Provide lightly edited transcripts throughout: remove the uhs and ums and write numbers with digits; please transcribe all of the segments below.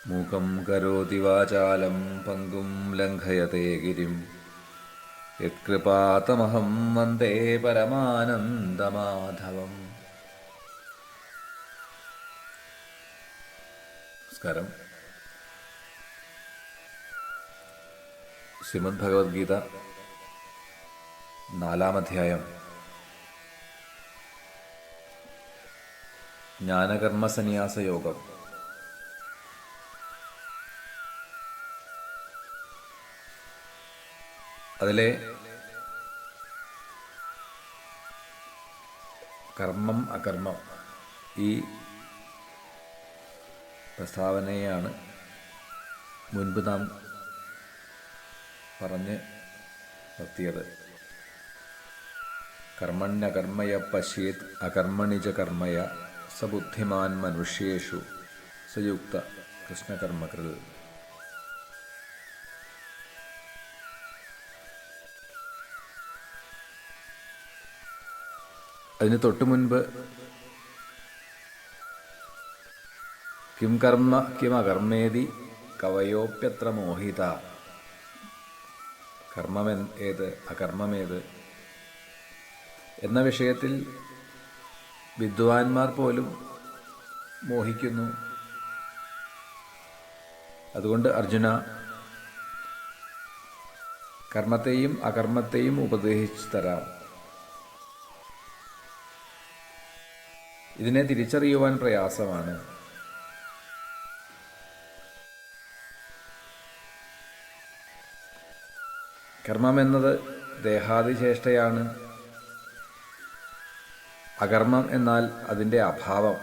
മൂകം കരോതി വാചാലം പങ്കും ലംഘയത്തെ ഗിരിം യത്കൃപാതമഹം വന്ദേ പരമാനന്ദമാധവം. നമസ്കാരം. ശ്രീമദ് ഭഗവത്ഗീത 4-ാം അധ്യായം ജ്ഞാനകർമ്മ സന്യാസ യോഗം. അതിലെ കർമ്മം അകർമ്മം ഈ പ്രസ്താവനയാണ് മുൻപ് നാം പറഞ്ഞ് നിർത്തിയത്. കർമ്മണ്യകർമ്മയ പശ്യേത് അകർമ്മണിജ കർമ്മയ സബുദ്ധിമാൻ മനുഷ്യേഷു സയുക്ത കൃഷ്ണകർമ്മകൃൽ. അതിന് തൊട്ടു മുൻപ് കിം കർമ്മ കിം അകർമ്മേതി കവയോപ്യത്ര മോഹിത. കർമ്മം ഏത് അകർമ്മമേത് എന്ന വിഷയത്തിൽ വിദ്വാൻമാർ പോലും മോഹിക്കുന്നു. അതുകൊണ്ട് അർജുന, കർമ്മത്തെയും അകർമ്മത്തെയും ഉപദേശിച്ചു തരാം. ഇതിനെ തിരിച്ചറിയുവാൻ പ്രയാസമാണ്. കർമ്മം എന്നത് ദേഹാദിചേഷ്ടയാണ്. അകർമ്മം എന്നാൽ അതിൻ്റെ അഭാവം,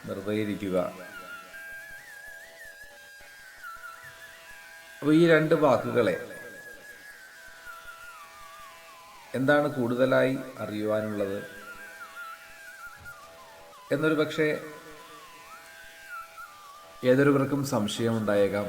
വെറുതെ ഇരിക്കുക. അപ്പോൾ ഈ രണ്ട് വാക്കുകളെ എന്താണ് കൂടുതലായി അറിയുവാനുള്ളത് എന്നൊരു പക്ഷേ ഏതൊരുവർക്കും സംശയമുണ്ടായേക്കാം.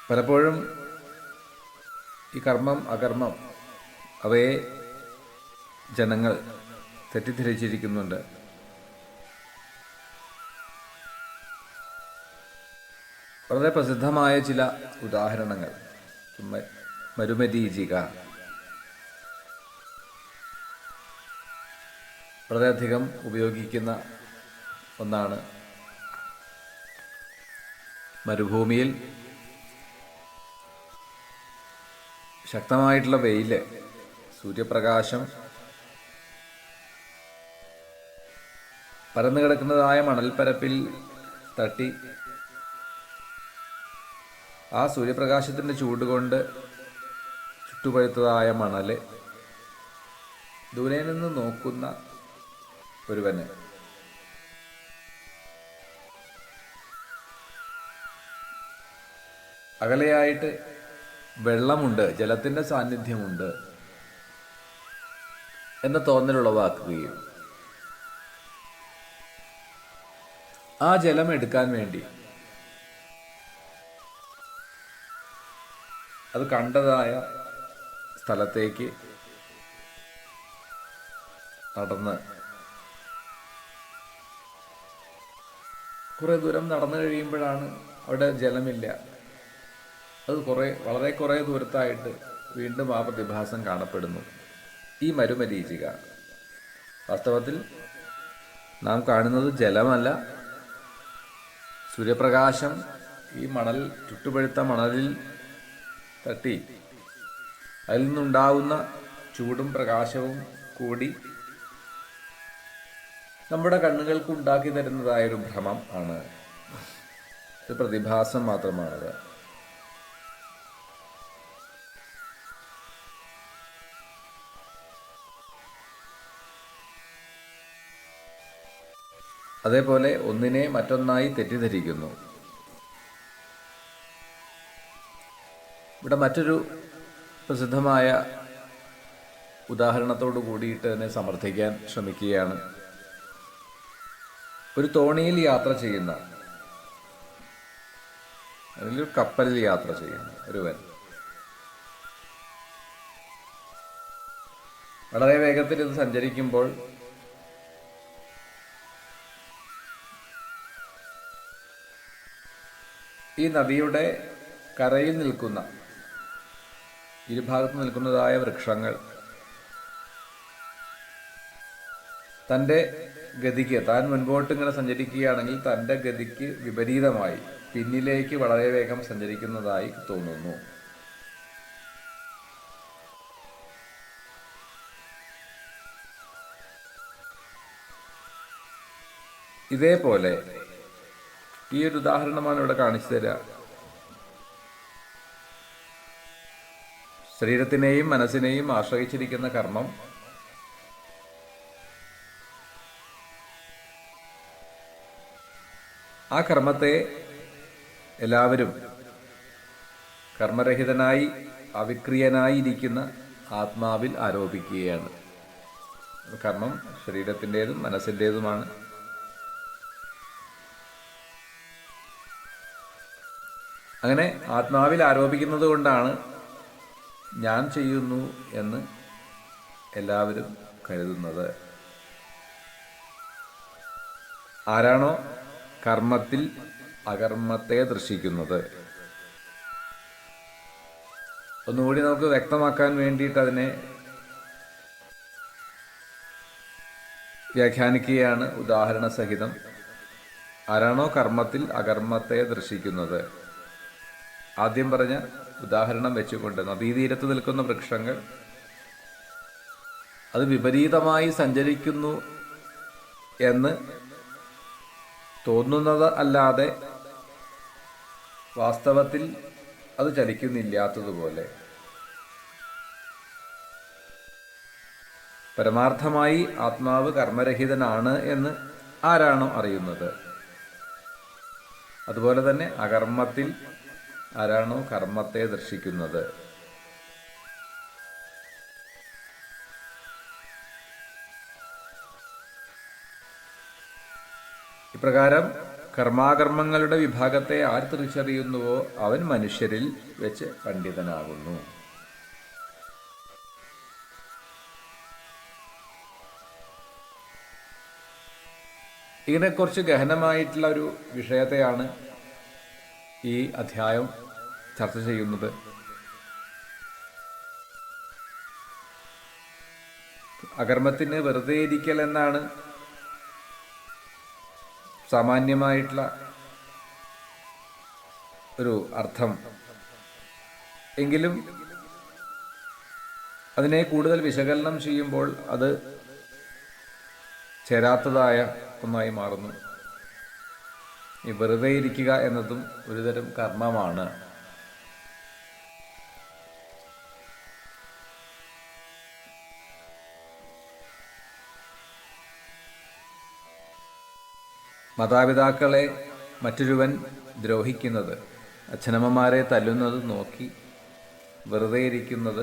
പലപ്പോഴും ഈ കർമ്മം അകർമ്മം അവയെ ജനങ്ങൾ തെറ്റിദ്ധരിച്ചിരിക്കുന്നുണ്ട്. വളരെ പ്രസിദ്ധമായ ചില ഉദാഹരണങ്ങൾ മരുമരീചിക, വളരെയധികം ഉപയോഗിക്കുന്ന ഒന്നാണ്. മരുഭൂമിയിൽ ശക്തമായിട്ടുള്ള വെയില്, സൂര്യപ്രകാശം, പരന്നു കിടക്കുന്നതായ മണൽപ്പരപ്പിൽ തട്ടി ആ സൂര്യപ്രകാശത്തിൻ്റെ ചൂടുകൊണ്ട് ചുട്ടുപഴുത്തതായ മണല് ദൂരെ നിന്ന് നോക്കുന്ന ഒരുവന് അകലെയായിട്ട് വെള്ളമുണ്ട്, ജലത്തിൻ്റെ സാന്നിധ്യമുണ്ട് എന്ന തോന്നലുളവാക്കുകയും ആ ജലം എടുക്കാൻ വേണ്ടി അത് കണ്ടതായ സ്ഥലത്തേക്ക് നടന്ന് കുറേ ദൂരം നടന്നു കഴിയുമ്പോഴാണ് അവിടെ ജലമില്ല. അത് വളരെ കുറേ ദൂരത്തായിട്ട് വീണ്ടും ആ പ്രതിഭാസം കാണപ്പെടുന്നു. ഈ മരുമരീചിക വാസ്തവത്തിൽ നാം കാണുന്നത് ജലമല്ല, സൂര്യപ്രകാശം ഈ ചുട്ടുപഴുത്ത മണലിൽ തട്ടി അതിൽ നിന്നുണ്ടാവുന്ന ചൂടും പ്രകാശവും കൂടി നമ്മുടെ കണ്ണുകൾക്ക് ഉണ്ടാക്കി തരുന്നതായൊരു ഭ്രമം ആണ്. ഒരു പ്രതിഭാസം മാത്രമാണത്. അതേപോലെ ഒന്നിനെ മറ്റൊന്നായി തെറ്റിദ്ധരിക്കുന്നു. ഇവിടെ മറ്റൊരു പ്രസിദ്ധമായ ഉദാഹരണത്തോട് കൂടിയിട്ട് തന്നെ സമർത്ഥിക്കാൻ ശ്രമിക്കുകയാണ്. ഒരു തോണിയിൽ യാത്ര ചെയ്യുന്ന, അല്ലെങ്കിൽ കപ്പലിൽ യാത്ര ചെയ്യുന്ന ഒരുവൻ വളരെ വേഗത്തിൽ ഇത് സഞ്ചരിക്കുമ്പോൾ ഈ നദിയുടെ കരയിൽ നിൽക്കുന്ന, ഇരുഭാഗത്ത് നിൽക്കുന്നതായ വൃക്ഷങ്ങൾ തൻ്റെ ഗതിക്ക്, താൻ മുൻപോട്ട് ഇങ്ങനെ സഞ്ചരിക്കുകയാണെങ്കിൽ തൻ്റെ ഗതിക്ക് വിപരീതമായി പിന്നിലേക്ക് വളരെ വേഗം സഞ്ചരിക്കുന്നതായി തോന്നുന്നു. ഇതേപോലെ ഈ ഒരു ഉദാഹരണമാണ് ഇവിടെ കാണിച്ചു തരിക. ശരീരത്തിനെയും മനസ്സിനെയും ആശ്രയിച്ചിരിക്കുന്ന കർമ്മം ആ കർമ്മത്തെ എല്ലാവരും കർമ്മരഹിതനായി അവിക്രിയനായിരിക്കുന്ന ആത്മാവിൽ ആരോപിക്കുകയാണ്. കർമ്മം ശരീരത്തിൻ്റെതും മനസ്സിൻ്റെതുമാണ്. അങ്ങനെ ആത്മാവിൽ ആരോപിക്കുന്നത് കൊണ്ടാണ് ഞാൻ ചെയ്യുന്നു എന്ന് എല്ലാവരും കരുതുന്നത്. ആരാണോ കർമ്മത്തിൽ അകർമ്മത്തെ ദർശിക്കുന്നത്, ഒന്നുകൂടി നമുക്ക് വ്യക്തമാക്കാൻ വേണ്ടിയിട്ട് അതിനെ വ്യാഖ്യാനിക്കുകയാണ് ഉദാഹരണ സഹിതം. ആരാണോ കർമ്മത്തിൽ അകർമ്മത്തെ ദർശിക്കുന്നത്, ആദ്യം പറഞ്ഞ ഉദാഹരണം വെച്ചുകൊണ്ട് നദീതീരത്ത് നിൽക്കുന്ന വൃക്ഷങ്ങൾ അത് വിപരീതമായി സഞ്ചരിക്കുന്നു എന്ന് തോന്നുന്നത് അല്ലാതെ വാസ്തവത്തിൽ അത് ചലിക്കുന്നില്ലാത്തതുപോലെ പരമാർത്ഥമായി ആത്മാവ് കർമ്മരഹിതനാണ് എന്ന് ആരാണോ അറിയുന്നത്, അതുപോലെ തന്നെ അകർമ്മത്തിൽ ആരാണോ കർമ്മത്തെ ദർശിക്കുന്നത്, ഇപ്രകാരം കർമാകർമ്മങ്ങളുടെ വിഭാഗത്തെ ആര് തിരിച്ചറിയുന്നുവോ അവൻ മനുഷ്യരിൽ വെച്ച് പണ്ഡിതനാകുന്നു. ഇതിനെക്കുറിച്ച് ഗഹനമായിട്ടുള്ള ഒരു വിഷയത്തെയാണ് ഈ അധ്യായം ചർച്ച ചെയ്യുന്നത്. അകർമ്മത്തിന് വെറുതെ ഇരിക്കൽ എന്നാണ് സാമാന്യമായിട്ടുള്ള ഒരു അർത്ഥം. എങ്കിലും അതിനെ കൂടുതൽ വിശകലനം ചെയ്യുമ്പോൾ അത് ചേരാത്തതായ ഒന്നായി മാറുന്നു. ഈ വെറുതെ ഇരിക്കുക എന്നതും ഒരുതരം കർമ്മമാണ്. മാതാപിതാക്കളെ മറ്റൊരുവൻ ദ്രോഹിക്കുന്നത്, അച്ഛനമ്മമാരെ തല്ലുന്നത് നോക്കി വെറുതെ ഇരിക്കുന്നത്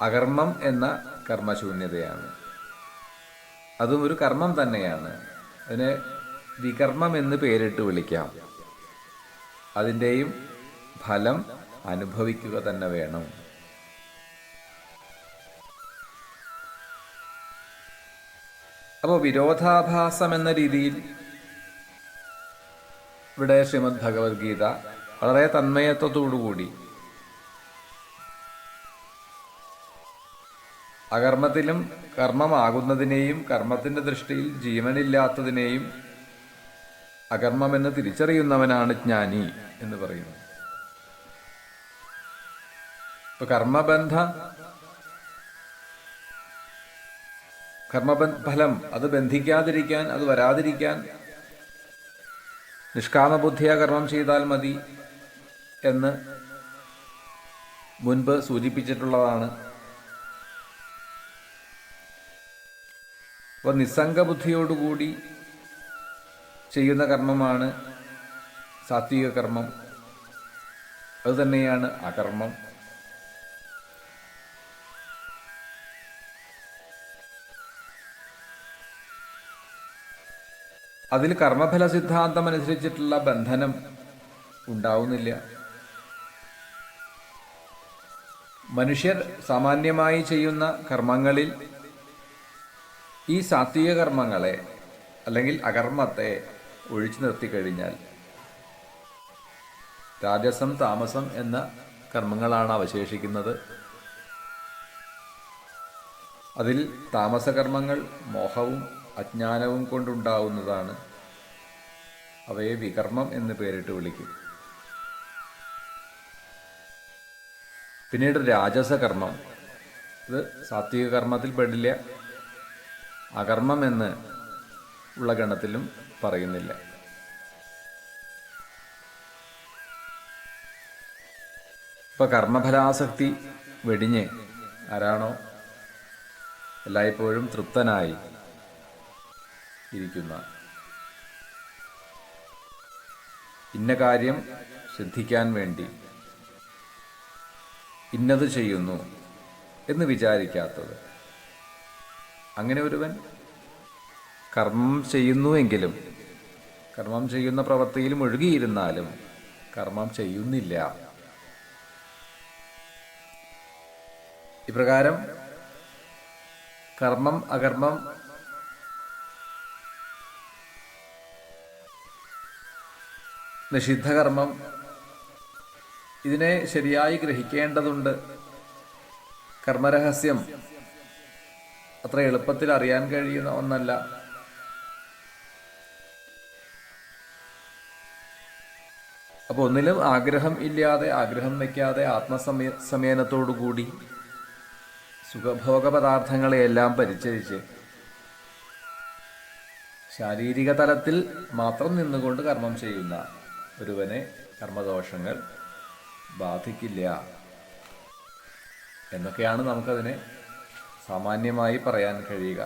അകർമ്മം എന്ന കർമ്മശൂന്യതയാണ്. അതും ഒരു കർമ്മം തന്നെയാണ്. അതിനെ വികർമ്മം എന്ന് പേരിട്ട് വിളിക്കാം. അതിൻ്റെയും ഫലം അനുഭവിക്കുക തന്നെ വേണം. അപ്പോൾ വിരോധാഭാസം എന്ന രീതിയിൽ ഇവിടെ ശ്രീമദ് ഭഗവത്ഗീത വളരെ തന്മയത്വത്തോടുകൂടി അകർമ്മത്തിലും കർമ്മമാകുന്നതിനെയും കർമ്മത്തിന്റെ ദൃഷ്ടിയിൽ ജീവനില്ലാത്തതിനെയും അകർമ്മമെന്ന് തിരിച്ചറിയുന്നവനാണ് ജ്ഞാനി എന്ന് പറയുന്നു. ഇപ്പൊ കർമ്മഫലം അത് ബന്ധിക്കാതിരിക്കാൻ, അത് വരാതിരിക്കാൻ നിഷ്കാമബുദ്ധിയ കർമ്മം ചെയ്താൽ മതി എന്ന് മുൻപ് സൂചിപ്പിച്ചിട്ടുള്ളതാണ്. അപ്പോൾ നിസ്സംഗബുദ്ധിയോടുകൂടി ചെയ്യുന്ന കർമ്മമാണ് സാത്വിക കർമ്മം. അതുതന്നെയാണ് അകർമ്മം. അതിൽ കർമ്മഫല സിദ്ധാന്തം അനുസരിച്ചിട്ടുള്ള ബന്ധനം ഉണ്ടാവുന്നില്ല. മനുഷ്യർ സാമാന്യമായി ചെയ്യുന്ന കർമ്മങ്ങളിൽ ഈ സാത്വിക കർമ്മങ്ങളെ അല്ലെങ്കിൽ അകർമ്മത്തെ ഒഴിച്ചു നിർത്തിക്കഴിഞ്ഞാൽ രാജസം താമസം എന്ന കർമ്മങ്ങളാണ് അവശേഷിക്കുന്നത്. അതിൽ താമസകർമ്മങ്ങൾ മോഹവും അജ്ഞാനവും കൊണ്ടുണ്ടാവുന്നതാണ്. അവയെ വികർമ്മം എന്ന് പേരിട്ട് വിളിക്കും. പിന്നീട് രാജസകർമ്മം, ഇത് സാത്വിക കർമ്മത്തിൽ പെടില്ല, അകർമ്മം എന്ന് ഉള്ള ഗണത്തിലും പറയുന്നില്ല. ഇപ്പം കർമ്മഫലാസക്തി വെടിഞ്ഞ് ആരാണോ എല്ലായ്പ്പോഴും തൃപ്തനായി ഇരിക്കുന്ന, ഇന്ന കാര്യം സിദ്ധിക്കാൻ വേണ്ടി ഇന്നത് ചെയ്യുന്നു എന്ന് വിചാരിക്കാത്തത്, അങ്ങനെ ഒരുവൻ കർമ്മം ചെയ്യുന്നുവെങ്കിലും കർമ്മം ചെയ്യുന്ന പ്രവൃത്തിയിൽ മുഴുകിയിരുന്നാലും കർമ്മം ചെയ്യുന്നില്ല. ഇപ്രകാരം കർമ്മം അകർമ്മം നിഷിദ്ധകർമ്മം ഇതിനെ ശരിയായി ഗ്രഹിക്കേണ്ടതുണ്ട്. കർമ്മരഹസ്യം അത്ര എളുപ്പത്തിൽ അറിയാൻ കഴിയുന്ന ഒന്നല്ല. അപ്പോൾ ഒന്നിലും ആഗ്രഹം ഇല്ലാതെ, ആഗ്രഹം വയ്ക്കാതെ ആത്മസംയമനത്തോടുകൂടി സുഖഭോഗ പദാർത്ഥങ്ങളെയെല്ലാം പരിചരിച്ച് ശാരീരിക തലത്തിൽ മാത്രം നിന്നുകൊണ്ട് കർമ്മം ചെയ്യുന്ന ഒരുവനെ കർമ്മദോഷങ്ങൾ ബാധിക്കില്ല എന്നൊക്കെയാണ് നമുക്കതിനെ സാമാന്യമായി പറയാൻ കഴിയുക.